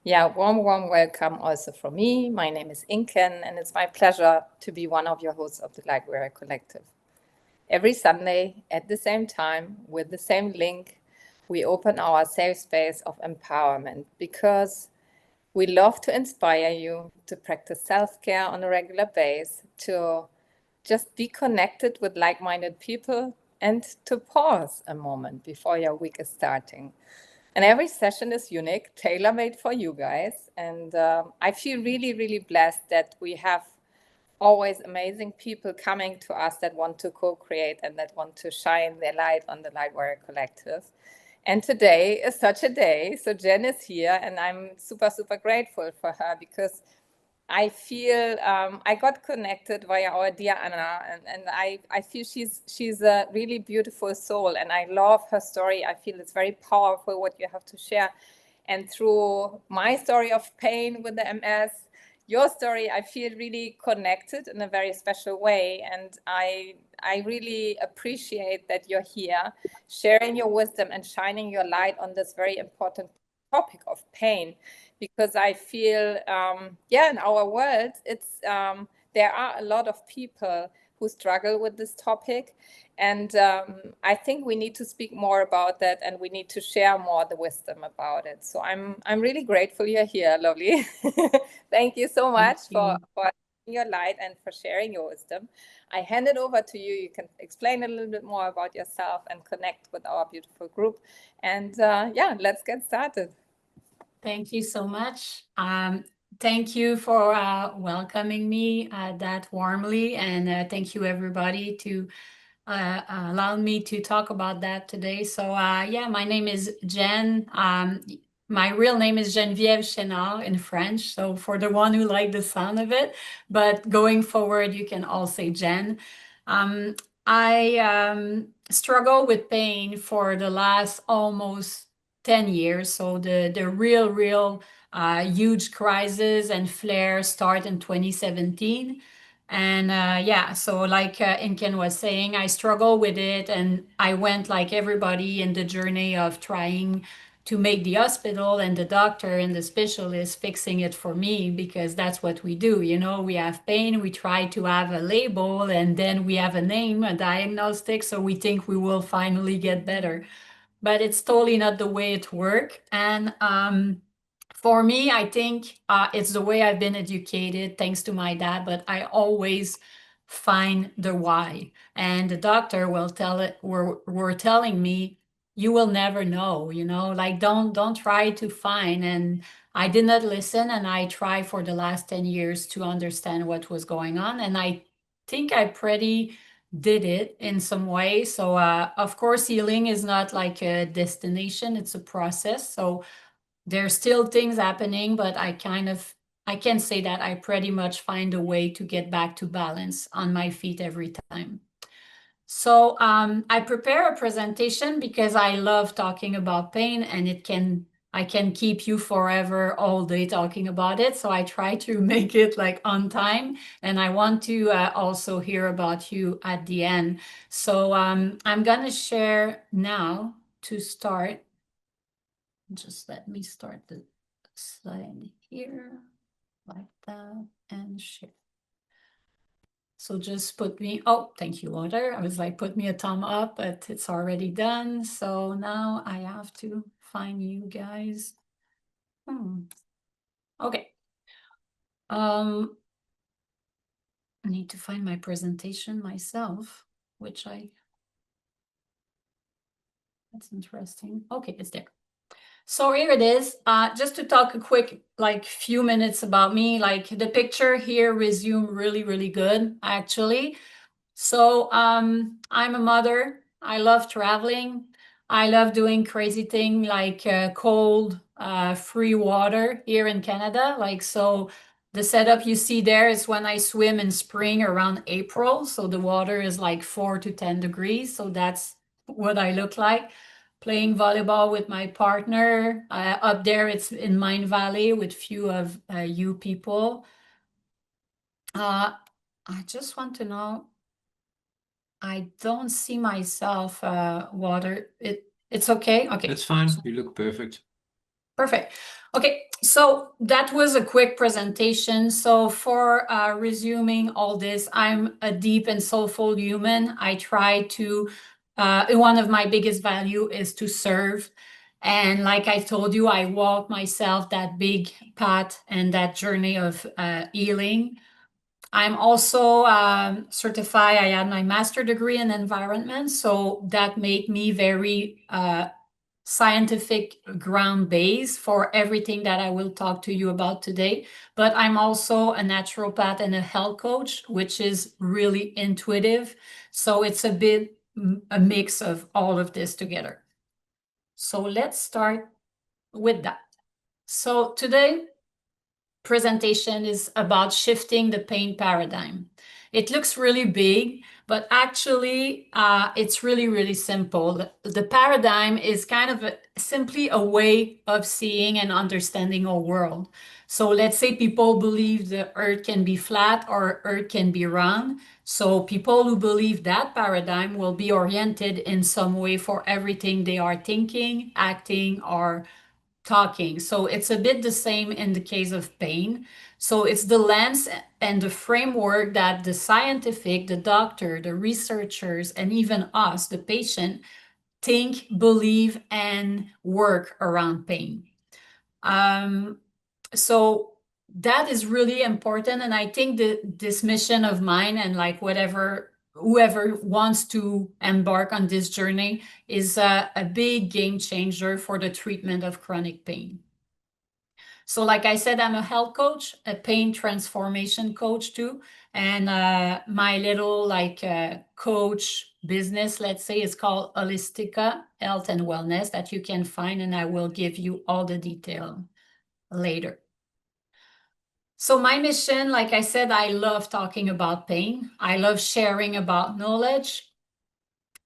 Yeah, warm welcome also from me. My name is Inken, and it's my pleasure to be one of your hosts of the Library Collective. Every Sunday, at the same time, with the same link, we open our safe space of empowerment because we love to inspire you to practice self-care on a regular basis, to just be connected with like-minded people, and to pause a moment before your week is starting. And every session is unique, tailor-made for you guys. And I feel really, really blessed that we have always amazing people coming to us that want to co-create and that want to shine their light on the Lightwire Collective. And today is such a day. So Jen is here, and I'm super, super grateful for her because I feel I got connected via our dear Anna, and I feel she's a really beautiful soul, and I love her story. I feel it's very powerful what you have to share. And through my story of pain with the MS, your story, I feel really connected in a very special way. And I really appreciate that you're here, sharing your wisdom and shining your light on this very important topic of pain, because I feel, in our world, there are a lot of people who struggle with this topic. And I think we need to speak more about that, and we need to share more the wisdom about it. So I'm really grateful you're here, lovely. Thank you so much for your light and for sharing your wisdom. I hand it over to you. You can explain a little bit more about yourself and connect with our beautiful group. And let's get started. Thank you so much. Thank you for welcoming me that warmly, and thank you everybody to allow me to talk about that today. So my name is Jen. My real name is Geneviève Chénard in French, so for the one who like the sound of it, but going forward, you can all say Jen. I struggle with pain for the last almost 10 years. So the real huge crisis and flare start in 2017. And so like Inken was saying, I struggle with it, and I went like everybody in the journey of trying to make the hospital and the doctor and the specialist fixing it for me, because that's what we do. We have pain, we try to have a label, and then we have a name, a diagnostic, so we think we will finally get better. But it's totally not the way it works. And for me, I think it's the way I've been educated, thanks to my dad, but I always find the why. And the doctor will tell it, were telling me, you will never know, like don't try to find. And I did not listen, and I tried for the last 10 years to understand what was going on. And I think I pretty did it in some way. So of course, healing is not like a destination, it's a process. So there's still things happening, but I can say that I pretty much find a way to get back to balance on my feet every time. So I prepare a presentation because I love talking about pain, and I can keep you forever all day talking about it. So I try to make it like on time, and I want to also hear about you at the end. So I'm gonna share now to start. Just let me start the slide here like that and share. So just put me, oh, thank you, Water. I was like, put me a thumb up, but it's already done. So now I have to find you guys. Okay. I need to find my presentation myself, that's interesting. Okay, it's there. So here it is. Just to talk a quick, like few minutes about me, like the picture here resume really, really good, actually. So I'm a mother. I love traveling. I love doing crazy thing like cold, free water here in Canada. Like, so the setup you see there is when I swim in spring around April. So the water is like 4 to 10 degrees. So that's what I look like. Playing volleyball with my partner. Up there, it's in Mine Valley with few of you people. I just want to know, I don't see myself, Water. It's okay? Okay. That's fine. You look perfect. Perfect. Okay, so that was a quick presentation. So for resuming all this, I'm a deep and soulful human. I try to, one of my biggest value is to serve. And like I told you, I walk myself that big path and that journey of healing. I'm also certified. I had my master degree in environment, so that made me very scientific ground base for everything that I will talk to you about today. But I'm also a naturopath and a health coach, which is really intuitive. So it's a bit a mix of all of this together. So let's start with that. So today presentation is about shifting the pain paradigm. It looks really big, but actually it's really, really simple. The paradigm is kind of simply a way of seeing and understanding our world. So let's say people believe the earth can be flat or earth can be round. So people who believe that paradigm will be oriented in some way for everything they are thinking, acting, or talking. So it's a bit the same in the case of pain. So it's the lens and the framework that the scientific, the doctor, the researchers, and even us, the patient, think, believe, and work around pain. So that is really important. And I think that this mission of mine and like whoever wants to embark on this journey is a big game changer for the treatment of chronic pain. So like I said, I'm a health coach, a pain transformation coach too. And my little coach business, let's say, is called Holistica Health and Wellness that you can find, and I will give you all the detail later. So my mission, like I said, I love talking about pain. I love sharing about knowledge.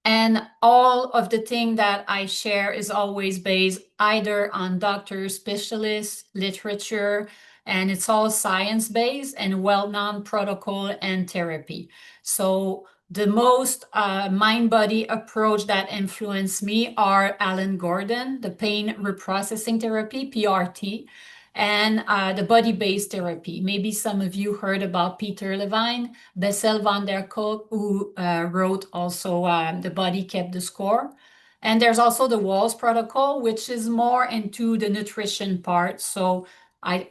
And all of the thing that I share is always based either on doctors, specialists, literature, and it's all science-based and well-known protocol and therapy. So the most mind-body approach that influenced me are Alan Gordon, the pain reprocessing therapy, PRT, and the body-based therapy. Maybe some of you heard about Peter Levine, Bessel van der Kolk, who wrote also The Body Kept the Score. And there's also the Walls Protocol, which is more into the nutrition part. So I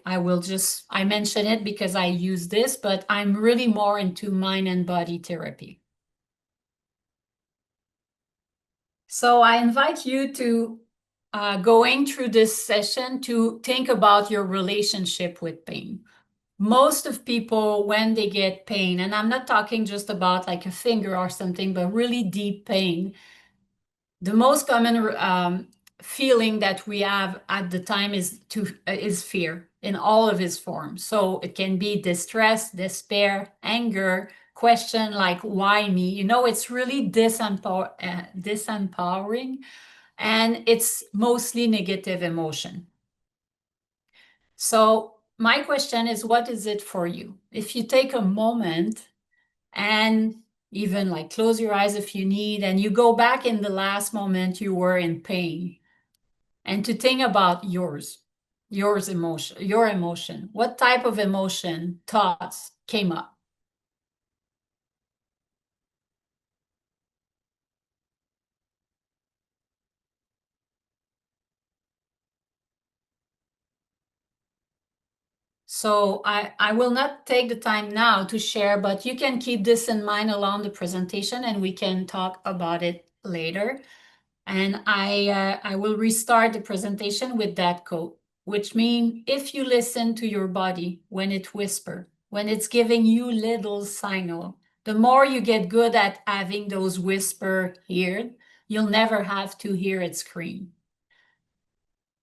mention it because I use this, but I'm really more into mind and body therapy. So I invite you to going through this session to think about your relationship with pain. Most of people, when they get pain, and I'm not talking just about like a finger or something, but really deep pain, the most common feeling that we have at the time is fear in all of its forms. So it can be distress, despair, anger, question like, why me? You know, it's really disempowering, and it's mostly negative emotion. So my question is, what is it for you? If you take a moment and even like close your eyes if you need, and you go back in the last moment you were in pain, and to think about your emotion, what type of emotion, thoughts came up? So I will not take the time now to share, but you can keep this in mind along the presentation and we can talk about it later. And I will restart the presentation with that quote, which means if you listen to your body when it whispers, when it's giving you little signal, the more you get good at having those whisper heard, you'll never have to hear it scream.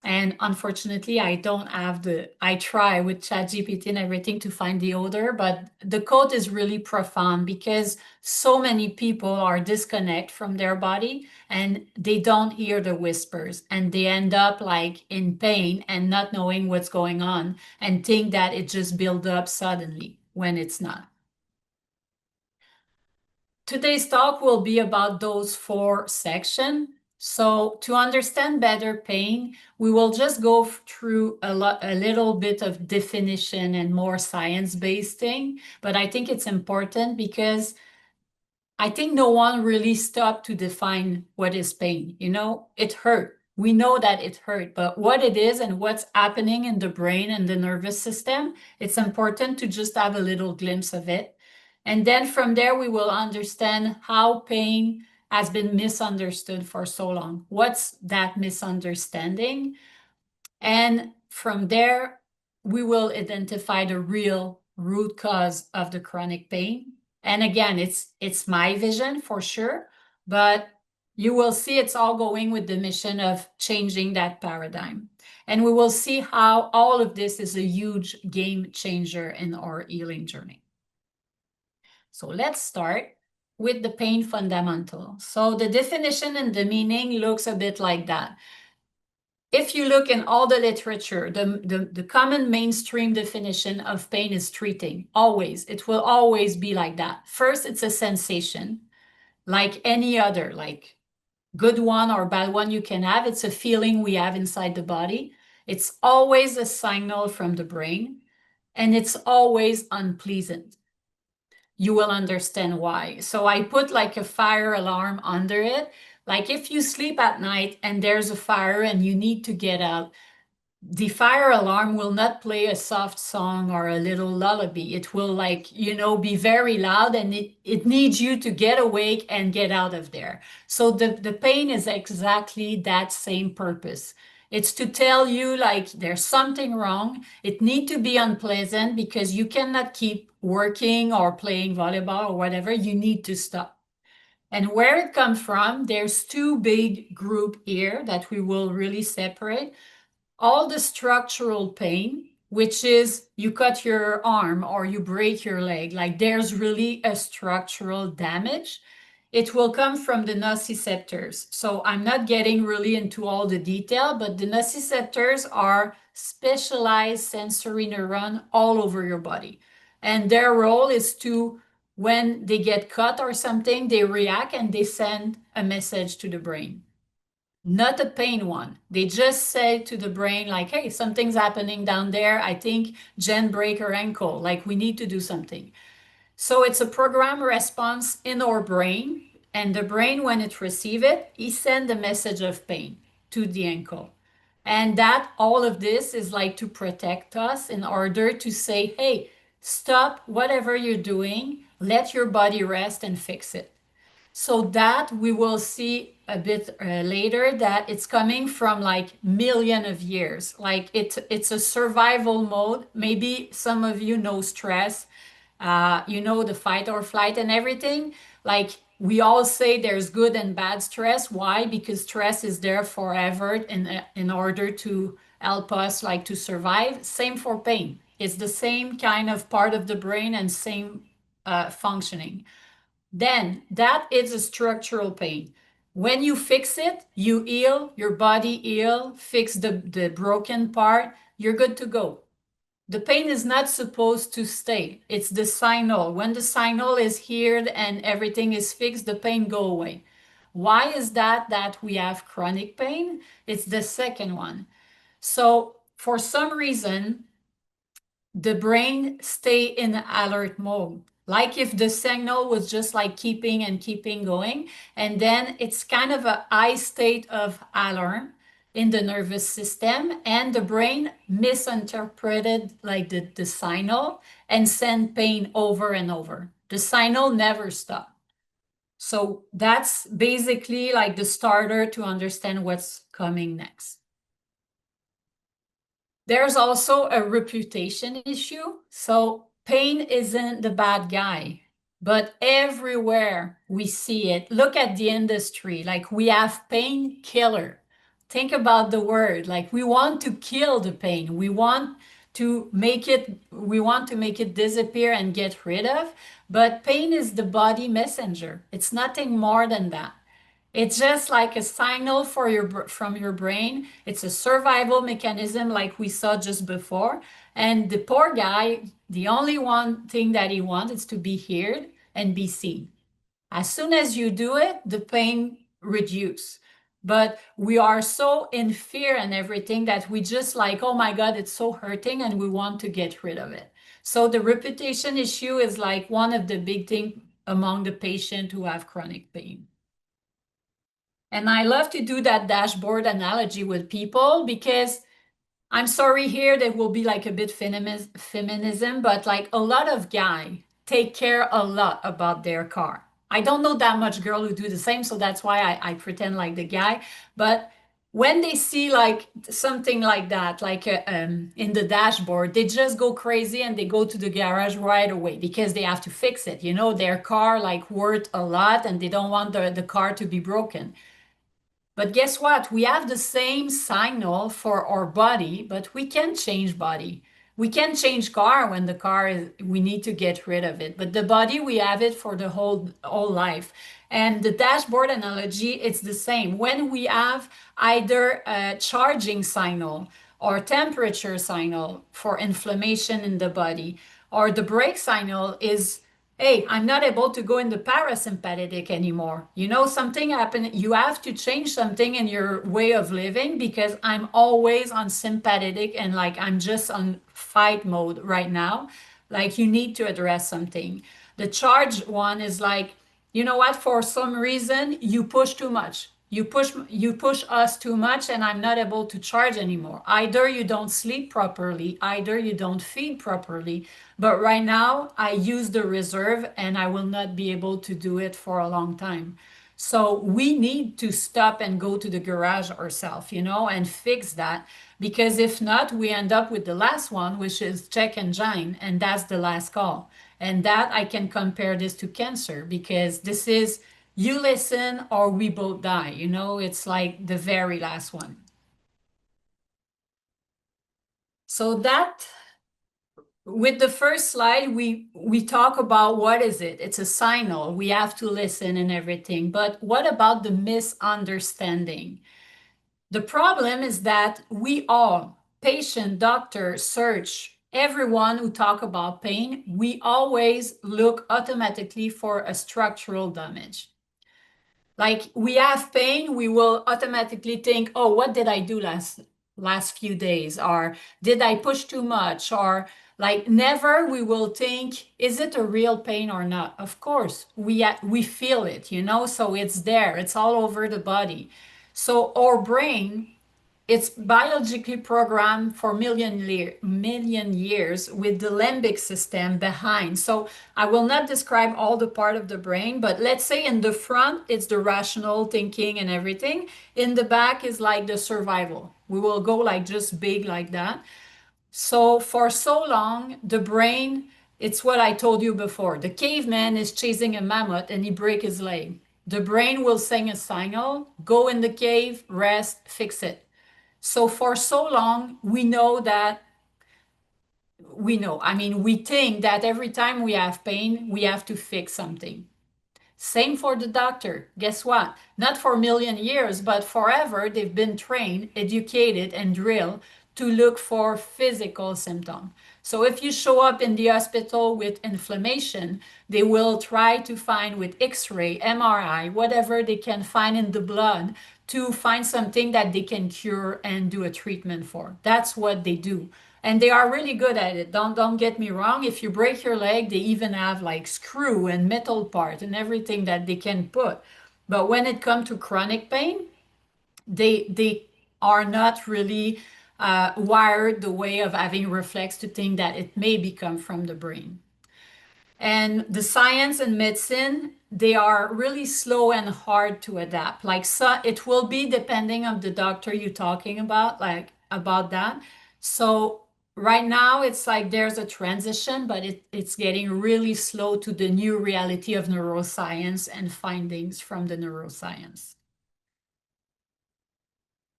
And unfortunately, I don't have I try with ChatGPT and everything to find the odor, but the quote is really profound because so many people are disconnect from their body and they don't hear the whispers and they end up like in pain and not knowing what's going on and think that it just builds up suddenly when it's not. Today's talk will be about those 4 sections. So to understand better pain, we will just go through a little bit of definition and more science-based thing. But I think it's important because I think no one really stopped to define what is pain. You know, it hurt. We know that it hurt, but what it is and what's happening in the brain and the nervous system, it's important to just have a little glimpse of it. And then from there, we will understand how pain has been misunderstood for so long. What's that misunderstanding? And from there, we will identify the real root cause of the chronic pain. And again, it's my vision for sure, but you will see it's all going with the mission of changing that paradigm. And we will see how all of this is a huge game changer in our healing journey. So let's start with the pain fundamental. So the definition and the meaning looks a bit like that. If you look in all the literature, the common mainstream definition of pain is treating, always. It will always be like that. First, it's a sensation, like any other, like good one or bad one you can have. It's a feeling we have inside the body. It's always a signal from the brain, and it's always unpleasant. You will understand why. So I put like a fire alarm under it. Like if you sleep at night and there's a fire and you need to get out, the fire alarm will not play a soft song or a little lullaby. It will be very loud, and it needs you to get awake and get out of there. So the pain is exactly that same purpose. It's to tell you there's something wrong. It needs to be unpleasant because you cannot keep working or playing volleyball or whatever. You need to stop. And where it comes from, there's two big groups here that we will really separate. All the structural pain, which is you cut your arm or you break your leg, there's really a structural damage. It will come from the nociceptors. So I'm not getting really into all the detail, but the nociceptors are specialized sensory neurons all over your body. And their role is to, when they get cut or something, they react and they send a message to the brain. Not a pain one. They just say to the brain, hey, something's happening down there. I think Jen break her ankle. We need to do something. So it's a program response in our brain. And the brain, when it receives it, it sends a message of pain to the ankle. And that all of this is to protect us in order to say, hey, stop whatever you're doing. Let your body rest and fix it. So that we will see a bit later that it's coming from million of years. It's a survival mode. Maybe some of you know stress, the fight or flight and everything. We all say there's good and bad stress. Why? Because stress is there forever in order to help us to survive. Same for pain. It's the same kind of part of the brain and same functioning. Then that is a structural pain. When you fix it, you heal, your body heal, fix the broken part, you're good to go. The pain is not supposed to stay. It's the signal. When the signal is heard and everything is fixed, the pain go away. Why is that we have chronic pain? It's the second one. So for some reason, the brain stay in alert mode. If the signal was just keeping and keeping going, and then it's kind of a high state of alarm in the nervous system, and the brain misinterpreted the signal and send pain over and over. The signal never stopped. So that's basically the starter to understand what's coming next. There's also a reputation issue. So pain isn't the bad guy, but everywhere we see it. Look at the industry. We have painkiller. Think about the word. We want to kill the pain. We want to make it disappear and get rid of. But pain is the body messenger. It's nothing more than that. It's just like a signal from your brain. It's a survival mechanism like we saw just before. And the poor guy, the only one thing that he wants is to be heard and be seen. As soon as you do it, the pain reduces. But we are so in fear and everything that we just like, oh my God, it's so hurting, and we want to get rid of it. So the reputation issue is like one of the big things among the patients who have chronic pain. And I love to do that dashboard analogy with people because I'm sorry here, there will be like a bit feminism, but like a lot of guys take care a lot about their car. I don't know that much girl who do the same, so that's why I pretend like the guy. But when they see like something like that, like in the dashboard, they just go crazy and they go to the garage right away because they have to fix it. You know, their car like worth a lot and they don't want the car to be broken. But guess what? We have the same signal for our body, but we can change body. We can change car when the car is, we need to get rid of it. But the body, we have it for the whole life. And the dashboard analogy, it's the same. When we have either a charging signal or temperature signal for inflammation in the body, or the brake signal is, hey, I'm not able to go in the parasympathetic anymore. You know, something happened. You have to change something in your way of living because I'm always on sympathetic and like I'm just on fight mode right now. Like you need to address something. The charge one is like, you know what, for some reason you push too much. You push us too much and I'm not able to charge anymore. Either you don't sleep properly, either you don't feed properly. But right now I use the reserve and I will not be able to do it for a long time. So we need to stop and go to the garage ourselves, you know, and fix that. Because if not, we end up with the last one, which is check engine, and that's the last call. And that I can compare this to cancer because this is you listen or we both die, you know, it's like the very last one. So that with the first slide, we talk about what is it? It's a signal. We have to listen and everything. But what about the misunderstanding? The problem is that we all, patient, doctor, search, everyone who talk about pain, we always look automatically for a structural damage. Like we have pain, we will automatically think, oh, what did I do last few days? Or did I push too much? Or like never we will think, is it a real pain or not? Of course, we feel it, you know, so it's there, it's all over the body. So our brain, it's biologically programmed for million years with the limbic system behind. So I will not describe all the part of the brain, but let's say in the front, it's the rational thinking and everything. In the back is like the survival. We will go like just big like that. So for so long, the brain, it's what I told you before. The caveman is chasing a mammoth and he break his leg. The brain will send a signal, go in the cave, rest, fix it. So for so long, we think that every time we have pain, we have to fix something. Same for the doctor. Guess what? Not for a million years, but forever, they've been trained, educated, and drilled to look for physical symptoms. So if you show up in the hospital with inflammation, they will try to find with X-ray, MRI, whatever they can find in the blood to find something that they can cure and do a treatment for. That's what they do. And they are really good at it. Don't get me wrong. If you break your leg, they even have like screw and metal part and everything that they can put. But when it comes to chronic pain, they are not really wired the way of having reflex to think that it may become from the brain. And the science and medicine, they are really slow and hard to adapt. Like so it will be depending on the doctor you're talking about, like about that. So right now it's like there's a transition, but it's getting really slow to the new reality of neuroscience and findings from the neuroscience.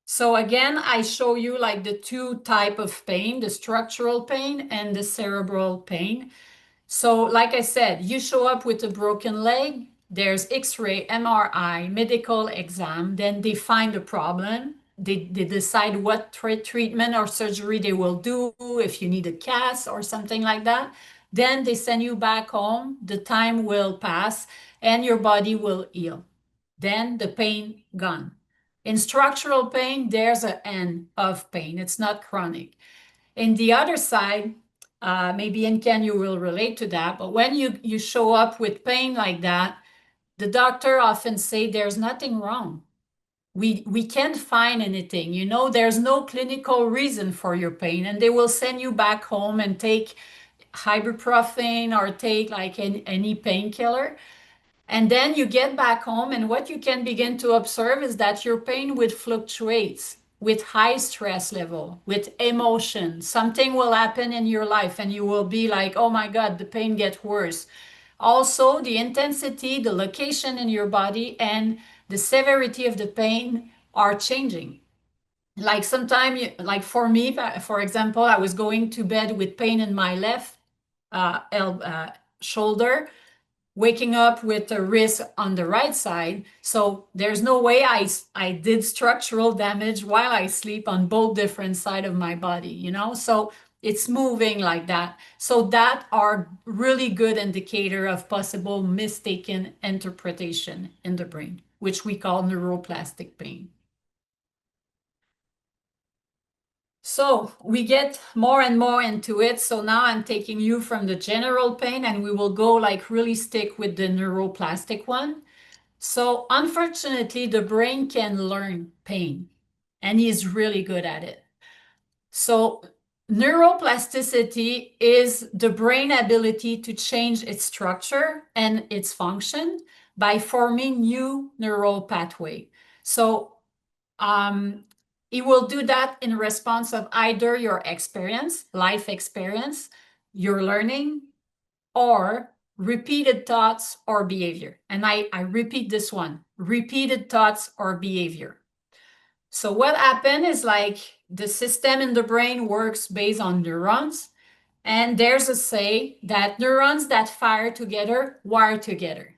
So again, I show you like the two type of pain, the structural pain and the cerebral pain. So like I said, you show up with a broken leg, there's X-ray, MRI, medical exam, then they find the problem. They decide what treatment or surgery they will do, if you need a cast or something like that. Then they send you back home, the time will pass and your body will heal. Then the pain gone. In structural pain, there's an end of pain. It's not chronic. In the other side, maybe in Ken you will relate to that, but when you show up with pain like that, the doctor often say there's nothing wrong. We can't find anything. There's no clinical reason for your pain, and they will send you back home and take ibuprofen or take like any painkiller. And then you get back home, and what you can begin to observe is that your pain would fluctuate with high stress level, with emotion. Something will happen in your life, and you will be like, oh my God, the pain gets worse. Also, the intensity, the location in your body, and the severity of the pain are changing. Like sometimes, like for me, for example, I was going to bed with pain in my left shoulder, waking up with a wrist on the right side. So there's no way I did structural damage while I sleep on both different sides of my body. So it's moving like that. So that are really good indicator of possible mistaken interpretation in the brain, which we call neuroplastic pain. So we get more and more into it. So now I'm taking you from the general pain, and we will go like really stick with the neuroplastic one. So unfortunately, the brain can learn pain, and he's really good at it. So neuroplasticity is the brain ability to change its structure and its function by forming new neural pathway. So it will do that in response of either your experience, life experience, your learning, or repeated thoughts or behavior. And I repeat this one, repeated thoughts or behavior. So what happened is like the system in the brain works based on neurons. And there's a say that neurons that fire together wire together.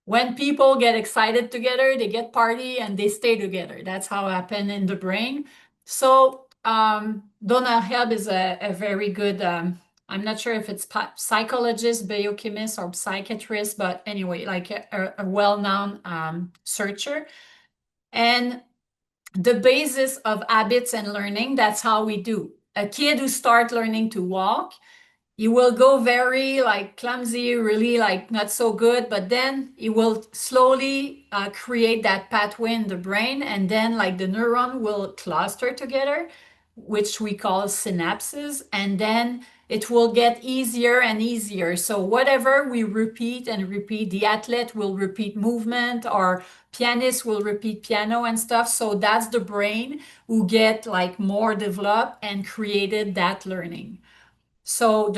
When people get excited together, they get party and they stay together. That's how it happens in the brain. So Donna Hebb is a very good, I'm not sure if it's psychologist, biochemist, or psychiatrist, but anyway, like a well-known searcher. And the basis of habits and learning, that's how we do. A kid who starts learning to walk, he will go very like clumsy, really like not so good, but then he will slowly create that pathway in the brain, and then like the neuron will cluster together, which we call synapses, and then it will get easier and easier. So whatever we repeat and repeat, the athlete will repeat movement, or pianist will repeat piano and stuff. So that's the brain who get like more developed and created that learning. So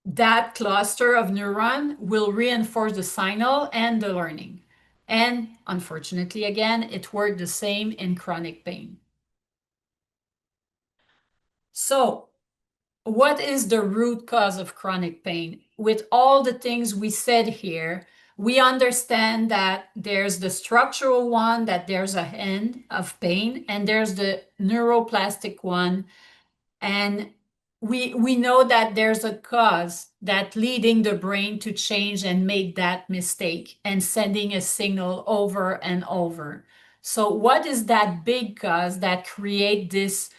that cluster of neuron will reinforce the signal and the learning. And unfortunately, again, it worked the same in chronic pain. So what is the root cause of chronic pain? With all the things we said here, we understand that there's the structural one, that there's a end of pain, and there's the neuroplastic one. And we know that there's a cause that leading the brain to change and make that mistake and sending a signal over and over. So what is that big cause that create this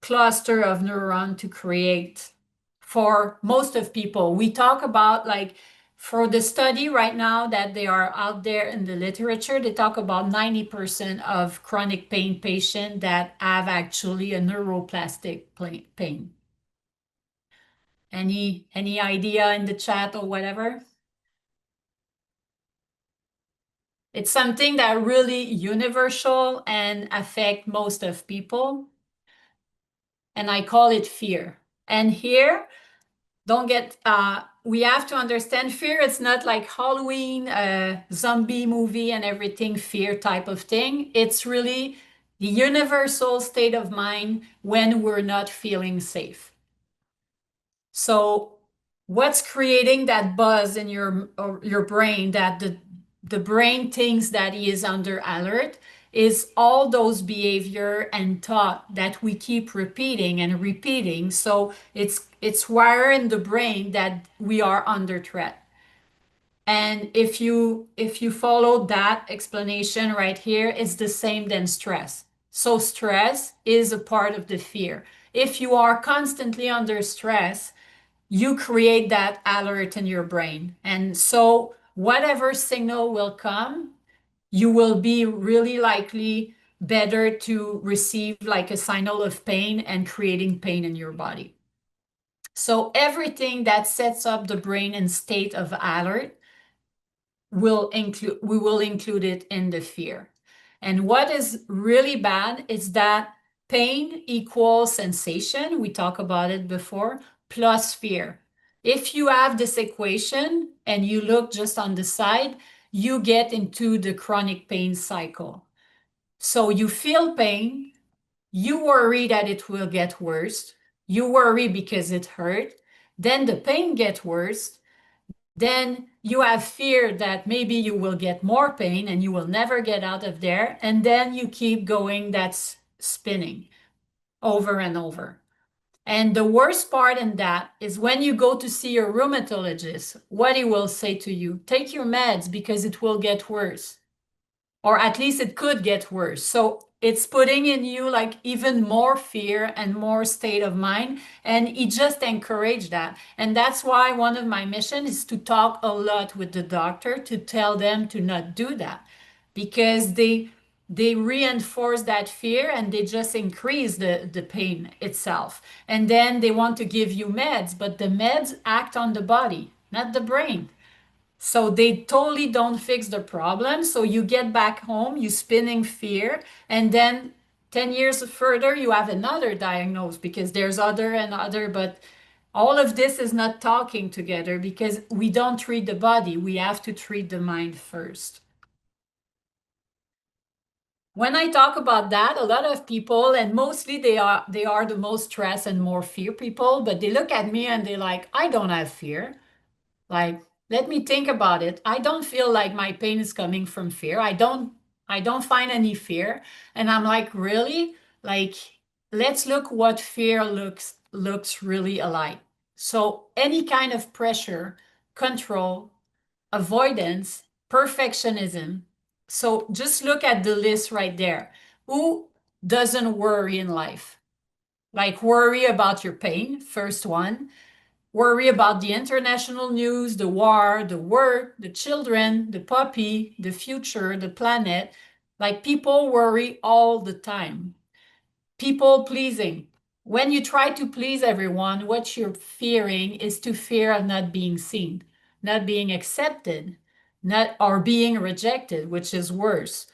cluster of neuron to create for most of people? We talk about like for the study right now that they are out there in the literature, they talk about 90% of chronic pain patients that have actually a neuroplastic pain. Any idea in the chat or whatever? It's something that really universal and affect most of people. And I call it fear. And here, don't get, we have to understand fear. It's not like Halloween, zombie movie and everything, fear type of thing. It's really the universal state of mind when we're not feeling safe. So what's creating that buzz in your brain that the brain thinks that he is under alert is all those behavior and thought that we keep repeating and repeating. So it's wired in the brain that we are under threat. And if you follow that explanation right here, it's the same than stress. So stress is a part of the fear. If you are constantly under stress, you create that alert in your brain. And so whatever signal will come, you will be really likely better to receive like a signal of pain and creating pain in your body. So everything that sets up the brain in state of alert we will include it in the fear. And what is really bad is that pain equals sensation, we talked about it before, plus fear. If you have this equation and you look just on the side, you get into the chronic pain cycle. So you feel pain, you worry that it will get worse, you worry because it hurt, then the pain gets worse, then you have fear that maybe you will get more pain and you will never get out of there. And then you keep going, that's spinning over and over. And the worst part in that is when you go to see your rheumatologist, what he will say to you, take your meds because it will get worse. Or at least it could get worse. So it's putting in you like even more fear and more state of mind. And he just encouraged that. And that's why one of my missions is to talk a lot with the doctor to tell them to not do that, because they reinforce that fear and they just increase the pain itself. And then they want to give you meds, but the meds act on the body, not the brain. So they totally don't fix the problem. So you get back home, you spinning fear, and then 10 years further, you have another diagnosis because there's other and other, but all of this is not talking together because we don't treat the body. We have to treat the mind first. When I talk about that, a lot of people, and mostly they are the most stressed and more fear people, but they look at me and they're like, I don't have fear. Like, let me think about it. I don't feel like my pain is coming from fear. I don't find any fear. And I'm like, really? Like, let's look what fear looks really alike. So any kind of pressure, control, avoidance, perfectionism. So just look at the list right there. Who doesn't worry in life? Like worry about your pain, first one. Worry about the international news, the war, the work, the children, the puppy, the future, the planet. Like people worry all the time. People pleasing. When you try to please everyone, what you're fearing is to fear of not being seen, not being accepted, not or being rejected, which is worse.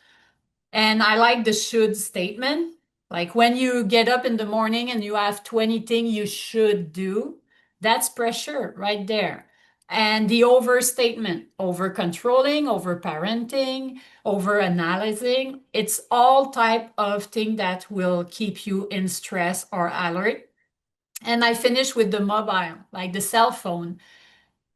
And I like the should statement. Like when you get up in the morning and you have 20 things you should do, that's pressure right there. And the overstatement, over controlling, over parenting, over analyzing, it's all type of thing that will keep you in stress or alert. And I finish with the mobile, like the cell phone.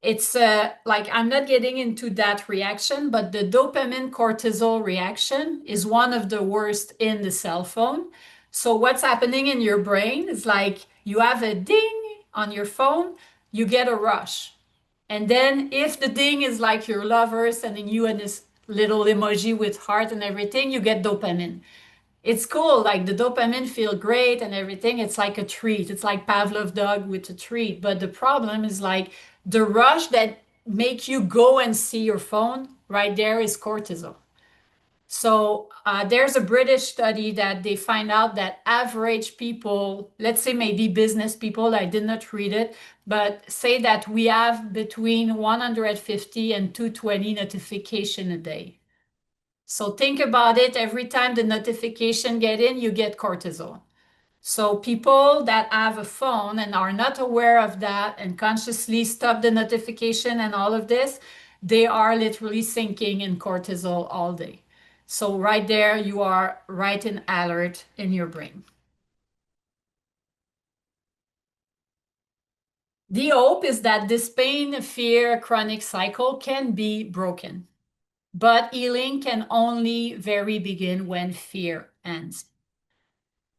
It's like I'm not getting into that reaction, but the dopamine cortisol reaction is one of the worst in the cell phone. So what's happening in your brain is like you have a ding on your phone, you get a rush. And then if the ding is like your lover sending you in this little emoji with heart and everything, you get dopamine. It's cool, like the dopamine feel great and everything. It's like a treat. It's like Pavlov dog with a treat. But the problem is like the rush that make you go and see your phone right there is cortisol. So there's a British study that they find out that average people, let's say maybe business people, I did not read it, but say that we have between 150 and 220 notification a day. So think about it. Every time the notification get in, you get cortisol. So people that have a phone and are not aware of that and consciously stop the notification and all of this, they are literally sinking in cortisol all day. So right there, you are right in alert in your brain. The hope is that this pain, fear, chronic cycle can be broken. But healing can only very begin when fear ends.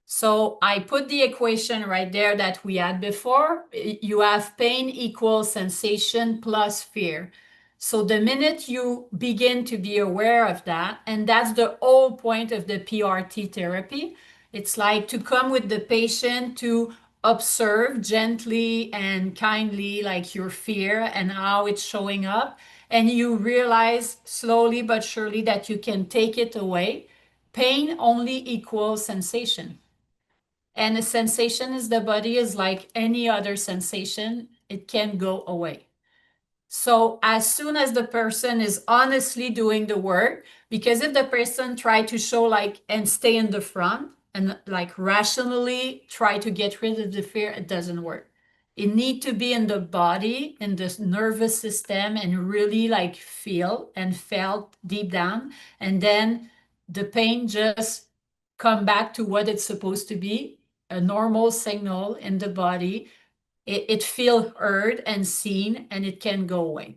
So I put the equation right there that we had before. You have pain equals sensation plus fear. So the minute you begin to be aware of that, and that's the whole point of the PRT therapy, it's like to come with the patient to observe gently and kindly, like your fear and how it's showing up. And you realize slowly but surely that you can take it away. Pain only equals sensation. And a sensation is the body is like any other sensation, it can go away. So as soon as the person is honestly doing the work, because if the person try to show like and stay in the front and like rationally try to get rid of the fear, it doesn't work. It need to be in the body, in the nervous system, and really like feel and felt deep down. And then the pain just come back to what it's supposed to be, a normal signal in the body. It feel heard and seen, and it can go away.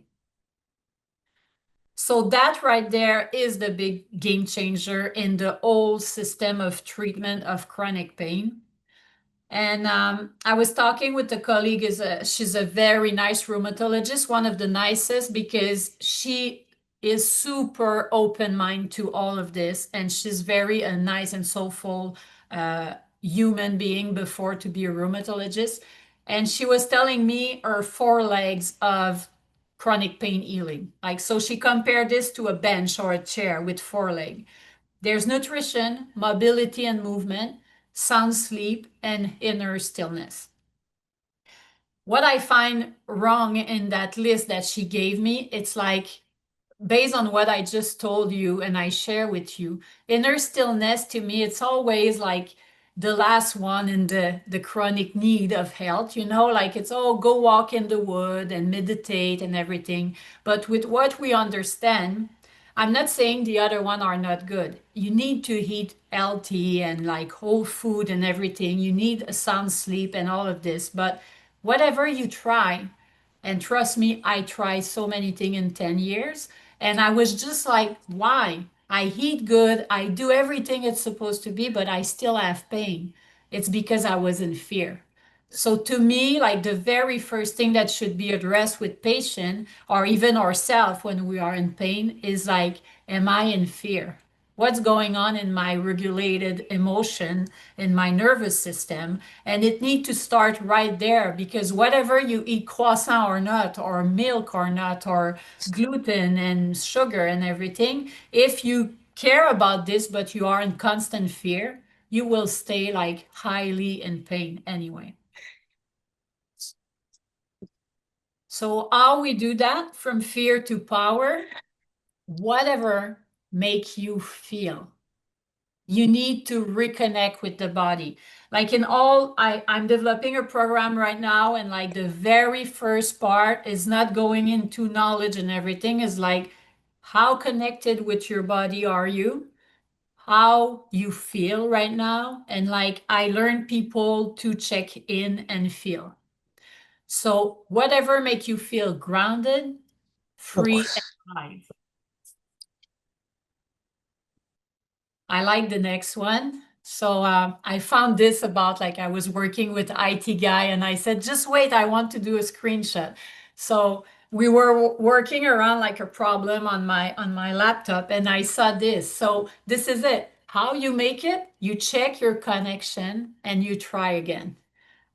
So that right there is the big game changer in the whole system of treatment of chronic pain. And I was talking with a colleague, she's a very nice rheumatologist, one of the nicest, because she is super open-minded to all of this, and she's very a nice and soulful human being before to be a rheumatologist. And she was telling me her 4 legs of chronic pain healing. Like, so she compared this to a bench or a chair with 4 legs. There's nutrition, mobility and movement, sound sleep, and inner stillness. What I find wrong in that list that she gave me, it's like based on what I just told you and I share with you, inner stillness to me, it's always like the last one in the chronic need of health, like it's, oh, go walk in the wood and meditate and everything. But with what we understand, I'm not saying the other one are not good. You need to eat healthy and like whole food and everything. You need a sound sleep and all of this. But whatever you try, and trust me, I tried so many things in 10 years. And I was just like, why? I eat good, I do everything it's supposed to be, but I still have pain. It's because I was in fear. So to me, like the very first thing that should be addressed with patient or even ourselves when we are in pain is like, am I in fear? What's going on in my regulated emotion in my nervous system? And it need to start right there, because whatever you eat, croissant or not, or milk or not, or gluten and sugar and everything, if you care about this but you are in constant fear, you will stay like highly in pain anyway. So how we do that from fear to power, whatever make you feel. You need to reconnect with the body. Like in all, I'm developing a program right now, and like the very first part is not going into knowledge and everything, is like, how connected with your body are you? How you feel right now? And like I learn people to check in and feel. So whatever make you feel grounded, free, and alive. I like the next one. So I found this about like I was working with IT guy and I said, just wait, I want to do a screenshot. So we were working around like a problem on my laptop and I saw this. So this is it. How you make it, you check your connection and you try again.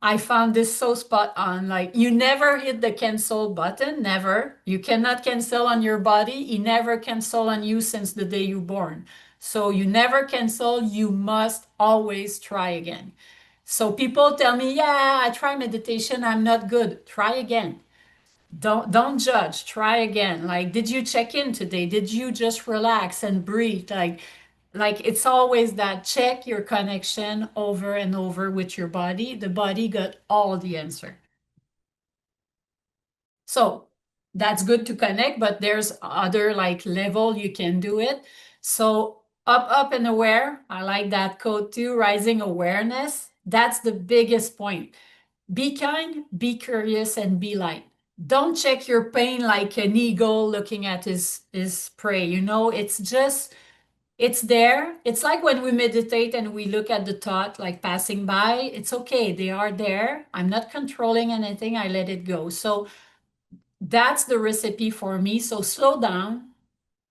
I found this so spot on. Like you never hit the cancel button, never. You cannot cancel on your body. He never cancel on you since the day you born. So you never cancel. You must always try again. So people tell me, yeah, I try meditation. I'm not good. Try again. Don't judge. Try again. Like, did you check in today? Did you just relax and breathe? Like it's always that check your connection over and over with your body. The body got all the answer. So that's good to connect, but there's other like level you can do it. So up and aware. I like that code too. Rising awareness. That's the biggest point. Be kind, be curious, and be light. Don't check your pain like an eagle looking at his prey. It's just it's there. It's like when we meditate and we look at the thought like passing by. It's okay. They are there. I'm not controlling anything. I let it go. So that's the recipe for me. So slow down,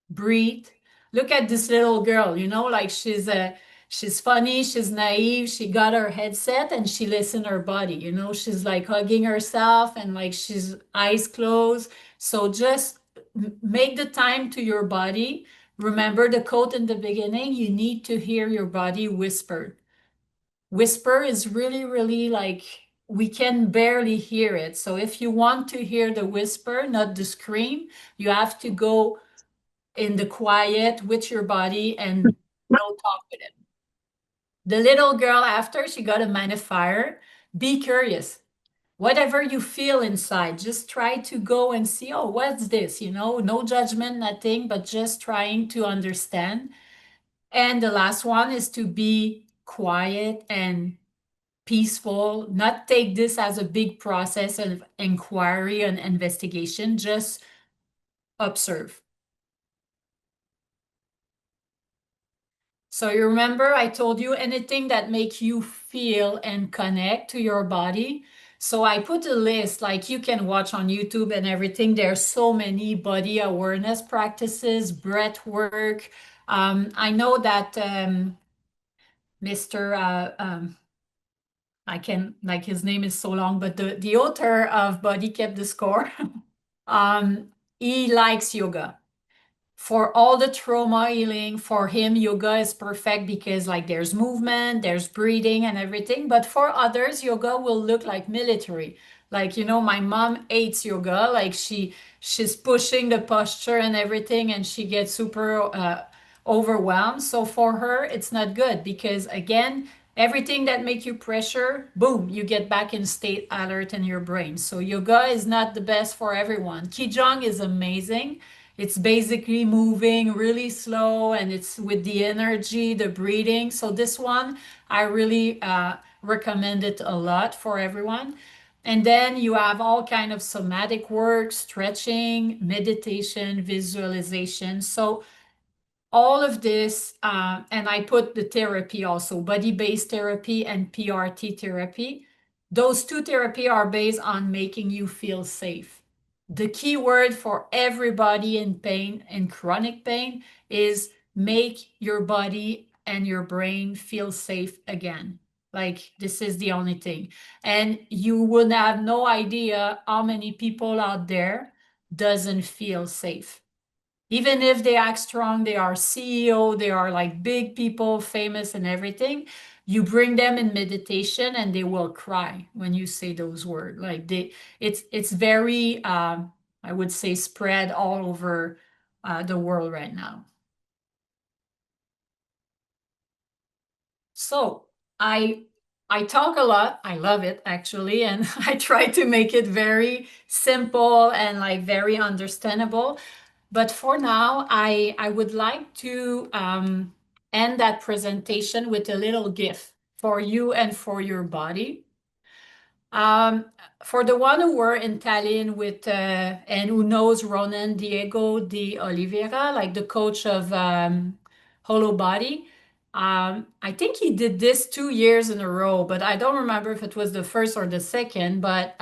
breathe. Look at this little girl, like she's funny, she's naive, she got her headset and she listens her body, she's like hugging herself and like she's eyes closed. So just make the time to your body. Remember the quote in the beginning, you need to hear your body whisper. Whisper is really, really like we can barely hear it. So if you want to hear the whisper, not the scream, you have to go in the quiet with your body and no talk with it. The little girl, after she got a magnifier, be curious. Whatever you feel inside, just try to go and see, oh, what's this? No judgment, nothing, but just trying to understand. And the last one is to be quiet and peaceful, not take this as a big process of inquiry and investigation, just observe. So you remember I told you anything that makes you feel and connect to your body. So I put a list like you can watch on YouTube and everything. There's so many body awareness practices, breath work. I know that Mr. I can like his name is so long, but the author of Body Kept the Score, he likes yoga for all the trauma healing. For him, yoga is perfect because like there's movement, there's breathing and everything. But for others, yoga will look like military. Like, my mom hates yoga. Like she's pushing the posture and everything and she gets super overwhelmed. So for her, it's not good because again, everything that make you pressure, boom, you get back in state alert in your brain. So yoga is not the best for everyone. Qigong is amazing. It's basically moving really slow and it's with the energy, the breathing. So this one, I really recommend it a lot for everyone. And then you have all kind of somatic work, stretching, meditation, visualization. So all of this, and I put the therapy also, body-based therapy and PRT therapy. Those two therapy are based on making you feel safe. The key word for everybody in pain and chronic pain is make your body and your brain feel safe again. Like this is the only thing. And you would have no idea how many people out there doesn't feel safe. Even if they act strong, they are CEO, they are like big people, famous and everything. You bring them in meditation and they will cry when you say those words. Like it's very, I would say, spread all over the world right now. So I I talk a lot. I love it actually, and I try to make it very simple and like very understandable. But for now, I would like to end that presentation with a little gift for you and for your body. Um, for the one who were in Tallinn with and who knows Ronan Diego de Oliveira, like the coach of Holo Body, I think he did this 2 years in a row, but I don't remember if it was the first or the second. But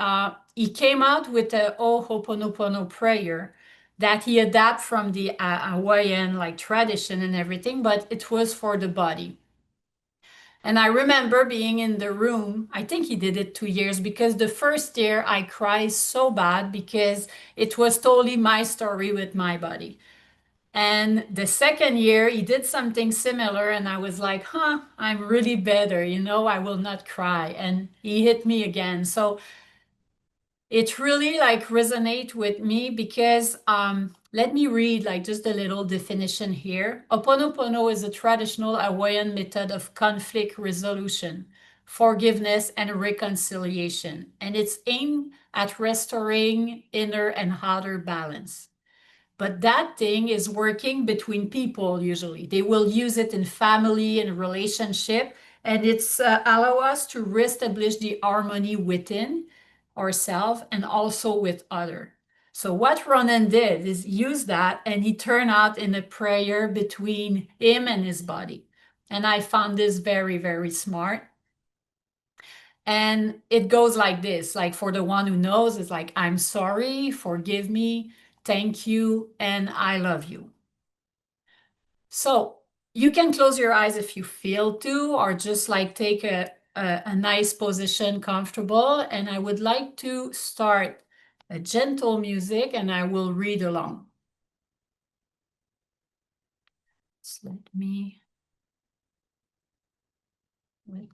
he came out with a O Ho'oponopono prayer that he adapted from the Hawaiian like tradition and everything, but it was for the body. And I remember being in the room, I think he did it 2 years because the first year I cried so bad because it was totally my story with my body. And the second year he did something similar and I was like, huh, I'm really better, I will not cry. And he hit me again. So it really like resonate with me because let me read like just a little definition here. Ho'oponopono is a traditional Hawaiian method of conflict resolution, forgiveness, and reconciliation, and it's aimed at restoring inner and outer balance. But that thing is working between people usually. They will use it in family and relationship, and it's allow us to reestablish the harmony within ourselves and also with other. So what Ronan did is use that, and he turned out in a prayer between him and his body. And I found this very, very smart. And it goes like this, like for the one who knows, it's like, I'm sorry, forgive me, thank you, and I love you. So you can close your eyes if you feel to, or just like take a nice position, comfortable. And I would like to start a gentle music and I will read along. Just let me wait.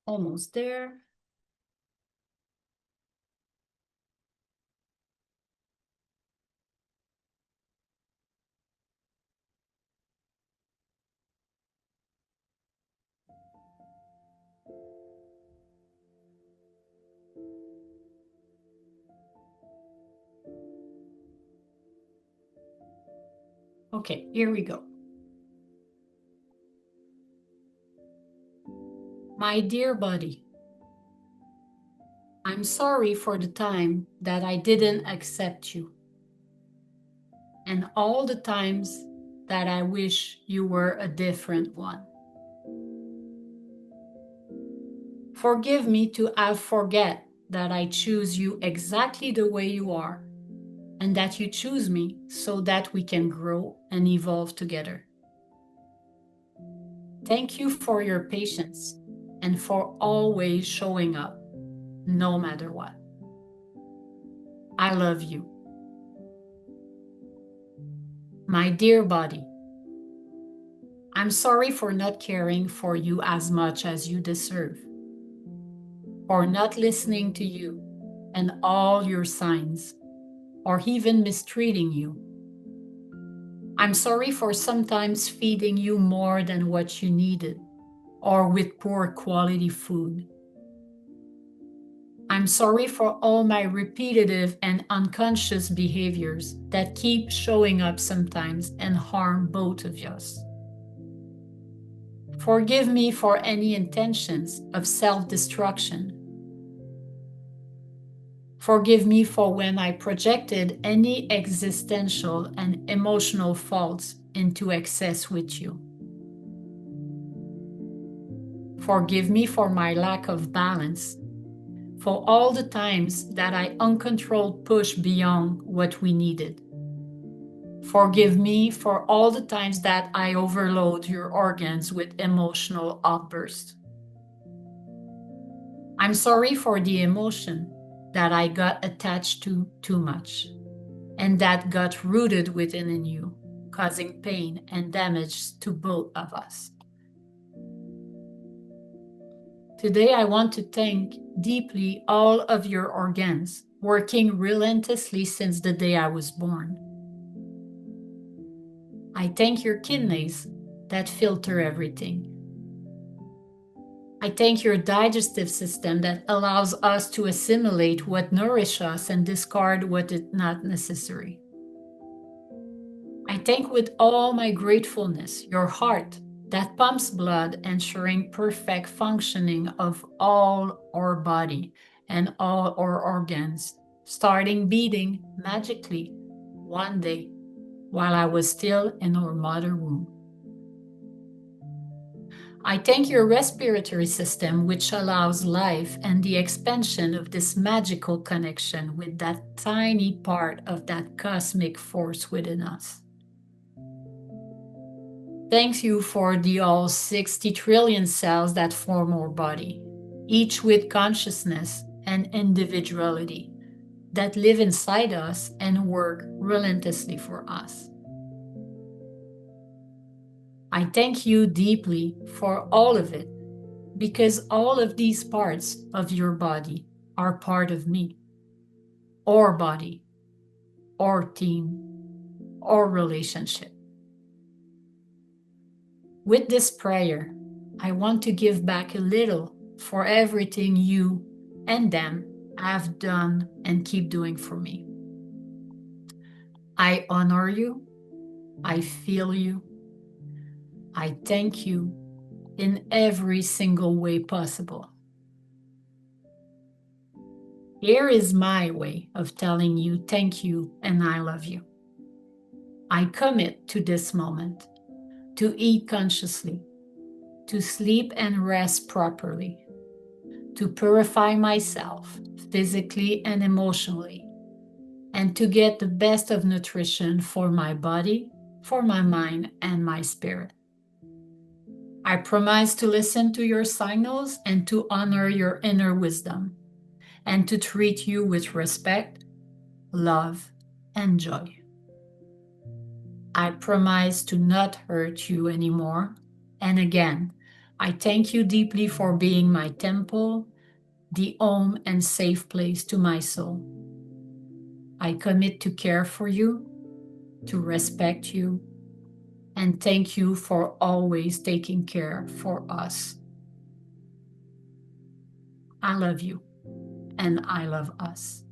Almost there. Okay, here we go. My dear body, I'm sorry for the time that I didn't accept you, and all the times that I wish you were a different one. Forgive me to have forget that I choose you exactly the way you are, and that you choose me so that we can grow and evolve together. Thank you for your patience and for always showing up, no matter what. I love you. My dear body, I'm sorry for not caring for you as much as you deserve, for not listening to you and all your signs, or even mistreating you. I'm sorry for sometimes feeding you more than what you needed, or with poor quality food. I'm sorry for all my repetitive and unconscious behaviors that keep showing up sometimes and harm both of us. Forgive me for any intentions of self-destruction. Forgive me for when I projected any existential and emotional faults into excess with you. Forgive me for my lack of balance, for all the times that I uncontrolled pushed beyond what we needed. Forgive me for all the times that I overload your organs with emotional outbursts. I'm sorry for the emotion that I got attached to too much and that got rooted within you, causing pain and damage to both of us. Today, I want to thank deeply all of your organs working relentlessly since the day I was born. I thank your kidneys that filter everything. I thank your digestive system that allows us to assimilate what nourishes us and discard what is not necessary. I thank with all my gratefulness your heart that pumps blood, ensuring perfect functioning of all our body and all our organs, starting beating magically one day while I was still in our mother womb. I thank your respiratory system, which allows life and the expansion of this magical connection with that tiny part of that cosmic force within us. Thank you for the all 60 trillion cells that form our body, each with consciousness and individuality, that live inside us and work relentlessly for us. I thank you deeply for all of it, because all of these parts of your body are part of me, or body, or team, or relationship. With this prayer, I want to give back a little for everything you and them have done and keep doing for me. I honor you. I feel you. I thank you in every single way possible. Here is my way of telling you thank you and I love you. I commit to this moment, to eat consciously, to sleep and rest properly, to purify myself physically and emotionally, and to get the best of nutrition for my body, for my mind, and my spirit. I promise to listen to your signals and to honor your inner wisdom, and to treat you with respect, love, and joy. I promise to not hurt you anymore. And again, I thank you deeply for being my temple, the home and safe place to my soul. I commit to care for you, to respect you, and thank you for always taking care for us. I love you, and I love us.